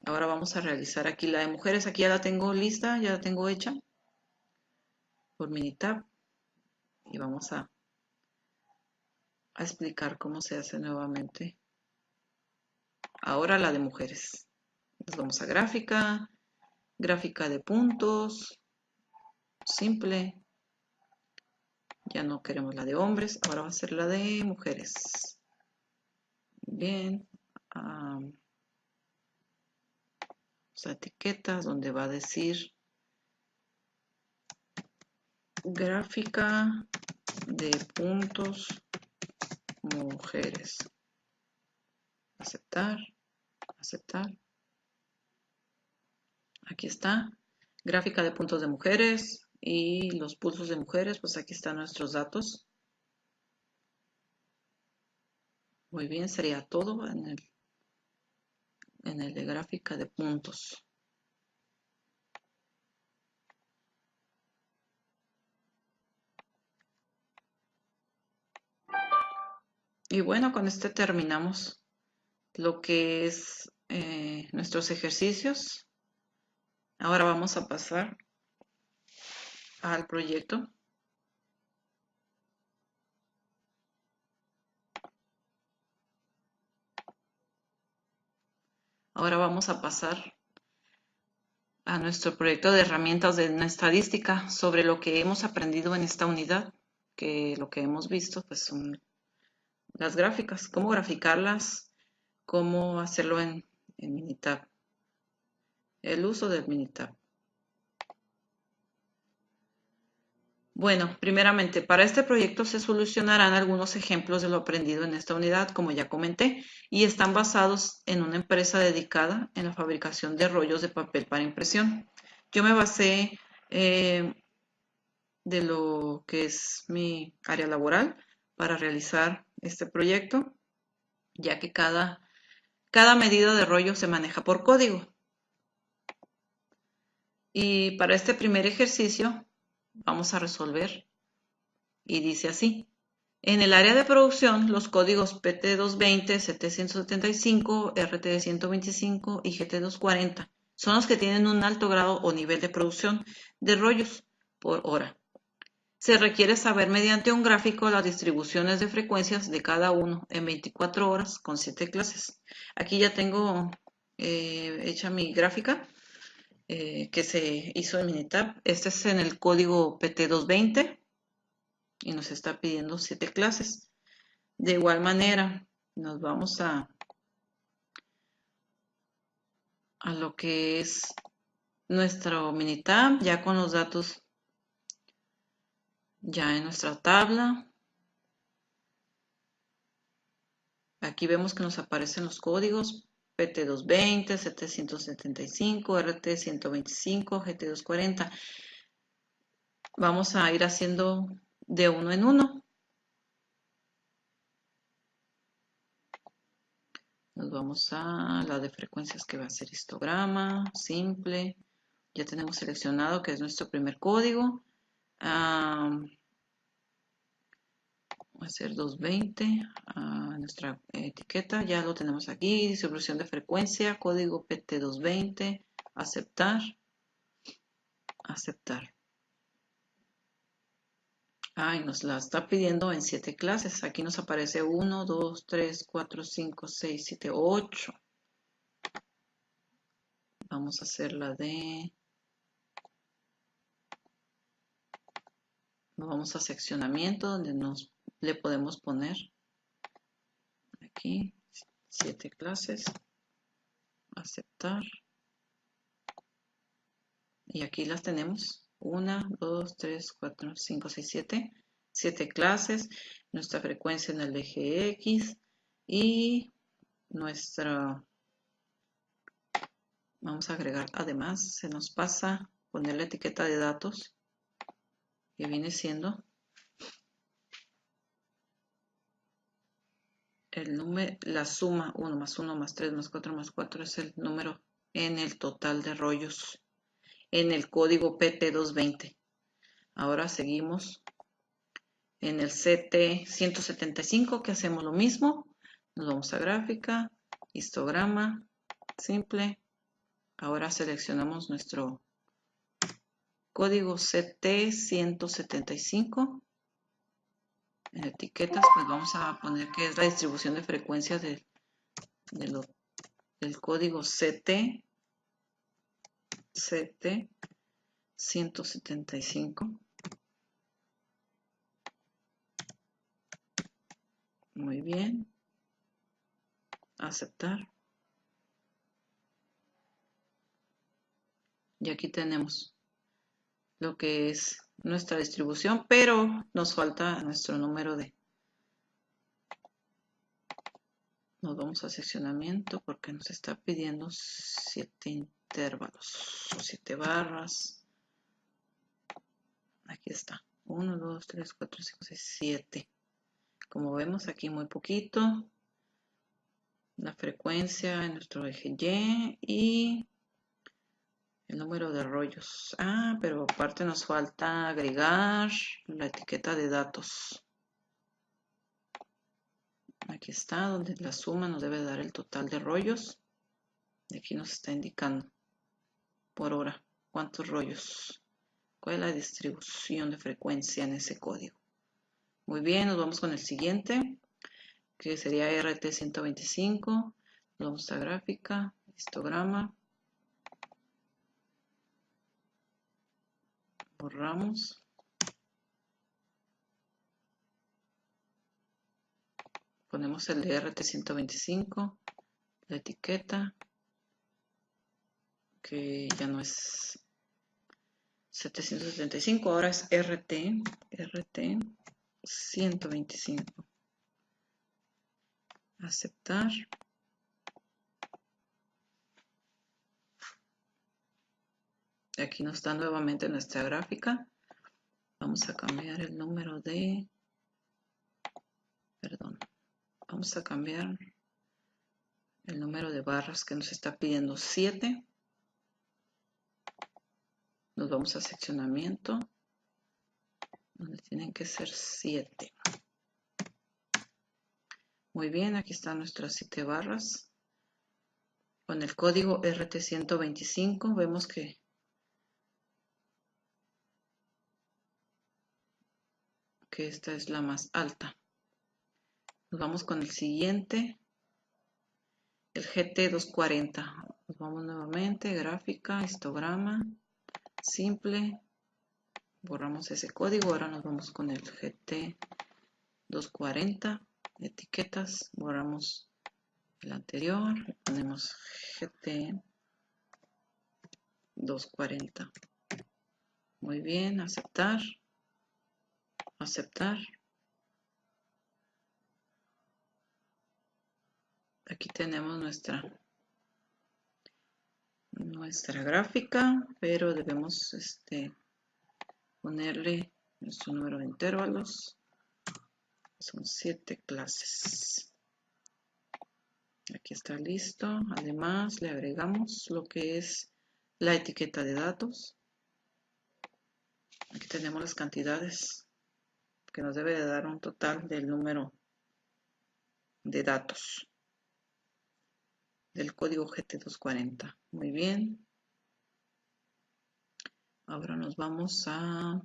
Ahora vamos a realizar aquí la de mujeres. Aquí ya la tengo lista, ya la tengo hecha por Minitab. Y vamos a explicar cómo se hace nuevamente. Ahora la de mujeres. Nos vamos a gráfica, gráfica de puntos, simple. Ya no queremos la de hombres, ahora va a ser la de mujeres. Bien. Etiquetas donde va a decir gráfica de puntos mujeres. Aceptar, aceptar. Aquí está, gráfica de puntos de mujeres y los pulsos de mujeres, pues aquí están nuestros datos. Muy bien, sería todo en el de gráfica de puntos. Y bueno, con este terminamos lo que es nuestros ejercicios. Ahora vamos a pasar al proyecto. Ahora vamos a pasar a nuestro proyecto de herramientas de estadística sobre lo que hemos aprendido en esta unidad, que lo que hemos visto pues son las gráficas, cómo graficarlas, cómo hacerlo en Minitab, el uso del Minitab. Bueno, primeramente, para este proyecto se solucionarán algunos ejemplos de lo aprendido en esta unidad, como ya comenté, y están basados en una empresa dedicada en la fabricación de rollos de papel para impresión. Yo me basé de lo que es mi área laboral para realizar este proyecto, ya que cada medida de rollo se maneja por código. Y para este primer ejercicio vamos a resolver y dice así. En el área de producción, los códigos PT220, CT175, RT125 y GT240 son los que tienen un alto grado o nivel de producción de rollos por hora. Se requiere saber mediante un gráfico las distribuciones de frecuencias de cada uno en 24 horas con 7 clases. Aquí ya tengo hecha mi gráfica que se hizo en Minitab. Este es en el código PT220 y nos está pidiendo 7 clases. De igual manera, nos vamos a lo que es nuestro Minitab, ya con los datos ya en nuestra tabla. Aquí vemos que nos aparecen los códigos PT220, CT175, RT125, GT240. Vamos a ir haciendo de uno en uno. Nos vamos a la de frecuencias que va a ser histograma, simple. Ya tenemos seleccionado que es nuestro primer código. Va a ser 220, nuestra etiqueta, ya lo tenemos aquí, distribución de frecuencia, código PT220, aceptar, aceptar. Y nos la está pidiendo en 7 clases, aquí nos aparece 1, 2, 3, 4, 5, 6, 7, 8. Vamos a hacer la de... Vamos a seccionamiento, donde le podemos poner aquí 7 clases, aceptar, Y aquí las tenemos. 1, 2, 3, 4, 5, 6, 7. 7 clases. Nuestra frecuencia en el eje X. Y nuestra... Vamos a agregar, además, se nos pasa poner la etiqueta de datos. Que viene siendo el número, la suma 1 más 1 más 3 más 4 más 4 es el número en el total de rollos en el código PT220. Ahora seguimos en el CT175 que hacemos lo mismo. Nos vamos a gráfica, histograma, simple. Ahora seleccionamos nuestro código CT175. En etiquetas, pues vamos a poner que es la distribución de frecuencias del código CT175. Muy bien. Aceptar. Y aquí tenemos lo que es nuestra distribución, pero nos falta nuestro número de... Nos vamos a seccionamiento porque nos está pidiendo 7 intervalos o 7 barras. Aquí está. 1, 2, 3, 4, 5, 6, 7. Como vemos aquí muy poquito. La frecuencia en nuestro eje Y y el número de rollos. Pero aparte nos falta agregar la etiqueta de datos. Aquí está, donde la suma nos debe dar el total de rollos. Y aquí nos está indicando por hora cuántos rollos. ¿Cuál es la distribución de frecuencia en ese código? Muy bien, nos vamos con el siguiente, que sería RT125. Nos vamos a gráfica, histograma. Borramos. Ponemos el de RT125, la etiqueta, que ya no es 775, ahora es RT125. Aceptar. Aquí nos da nuevamente nuestra gráfica. Vamos a cambiar el número de... Vamos a cambiar el número de barras que nos está pidiendo 7. Nos vamos a seccionamiento, donde tienen que ser 7. Muy bien, aquí están nuestras 7 barras. Con el código RT125 vemos que esta es la más alta. Nos vamos con el siguiente, el GT240. Nos vamos nuevamente, gráfica, histograma, simple. Borramos ese código, ahora nos vamos con el GT240, etiquetas, borramos el anterior, ponemos GT240. Muy bien, aceptar. Aceptar. Aquí tenemos nuestra gráfica, pero debemos ponerle nuestro número de intervalos. Son 7 clases. Aquí está listo. Además, le agregamos lo que es la etiqueta de datos. Aquí tenemos las cantidades que nos debe de dar un total del número de datos del código GT240. Muy bien. Ahora nos vamos al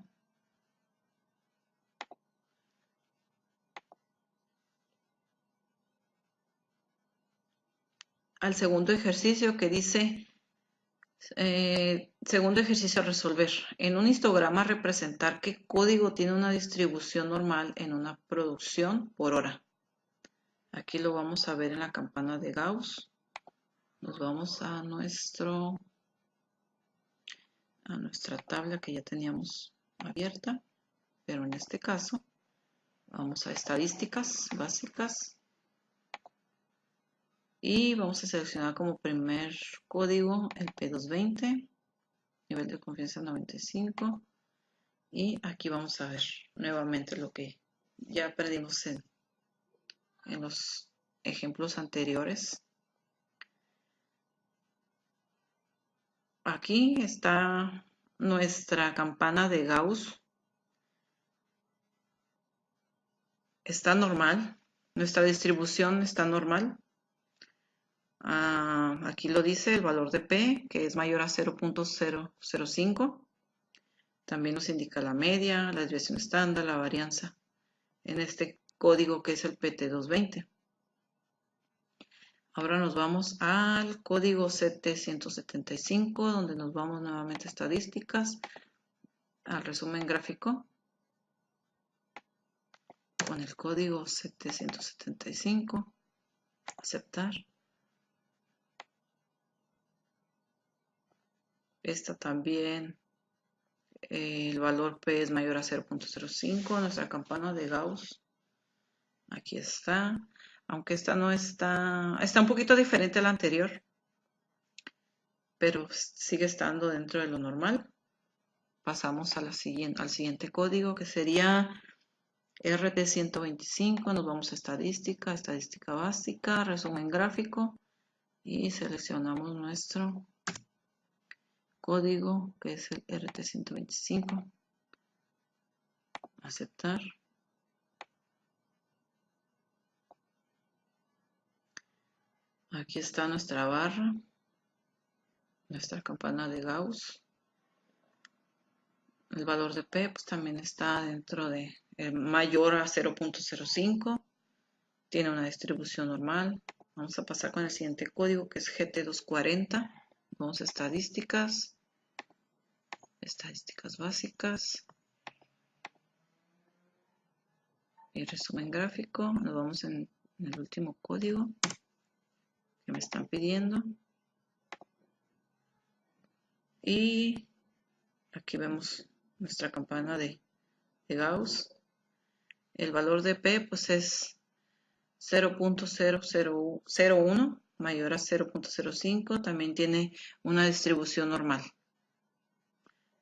segundo ejercicio que dice, segundo ejercicio a resolver. En un histograma representar qué código tiene una distribución normal en una producción por hora. Aquí lo vamos a ver en la campana de Gauss. Nos vamos a nuestro a nuestra tabla que ya teníamos abierta, pero en este caso vamos a estadísticas básicas y vamos a seleccionar como primer código el P220, nivel de confianza 95, y aquí vamos a ver nuevamente lo que ya aprendimos en los ejemplos anteriores. Aquí está nuestra campana de Gauss. Está normal. Nuestra distribución está normal. Aquí lo dice el valor de P, que es mayor a 0.005. También nos indica la media, la desviación estándar, la varianza. En este código que es el PT220. Ahora nos vamos al código CT175, donde nos vamos nuevamente a estadísticas, al resumen gráfico, con el código CT175, aceptar. Esta también, el valor P es mayor a 0.05, nuestra campana de Gauss, aquí está. Aunque esta no está un poquito diferente a la anterior, pero sigue estando dentro de lo normal. Pasamos a al siguiente código, que sería RT125. Nos vamos a estadística, estadística básica, resumen gráfico, y seleccionamos nuestro código, que es el RT125. Aceptar. Aquí está nuestra barra, nuestra campana de Gauss. El valor de P pues también está dentro de mayor a 0.05. Tiene una distribución normal. Vamos a pasar con el siguiente código, que es GT240. Vamos a estadísticas. Estadísticas básicas. Y resumen gráfico. Nos vamos en el último código que me están pidiendo. Y aquí vemos nuestra campana de Gauss. El valor de P pues es 0.0001, mayor a 0.05. También tiene una distribución normal.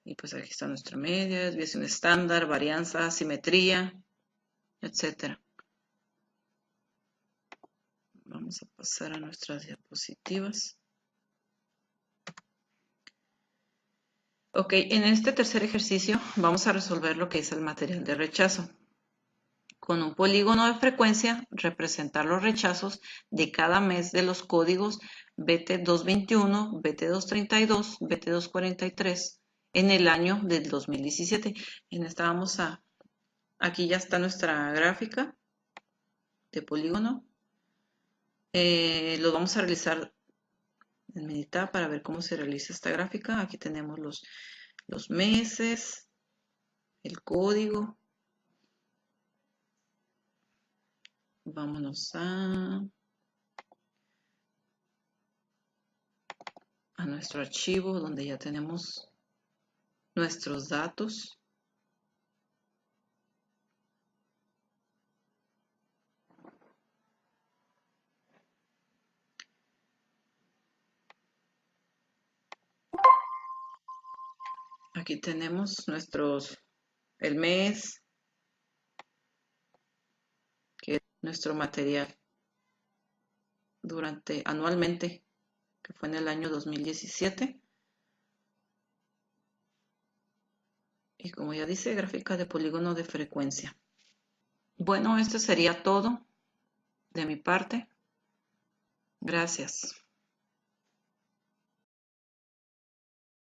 Y pues aquí está nuestra media, desviación estándar, varianza, simetría, etc. Vamos a pasar a nuestras diapositivas. Ok, en este tercer ejercicio vamos a resolver lo que es el material de rechazo. Con un polígono de frecuencia, representar los rechazos de cada mes de los códigos BT221, BT232, BT243 en el año del 2017. Aquí ya está nuestra gráfica de polígono. Lo vamos a realizar en Minitab para ver cómo se realiza esta gráfica. Aquí tenemos los meses, el código. Vámonos a nuestro archivo donde ya tenemos nuestros datos. Aquí tenemos el mes, que es nuestro material anualmente, que fue en el año 2017. Y como ya dice, gráfica de polígono de frecuencia. Bueno, esto sería todo de mi parte. Gracias.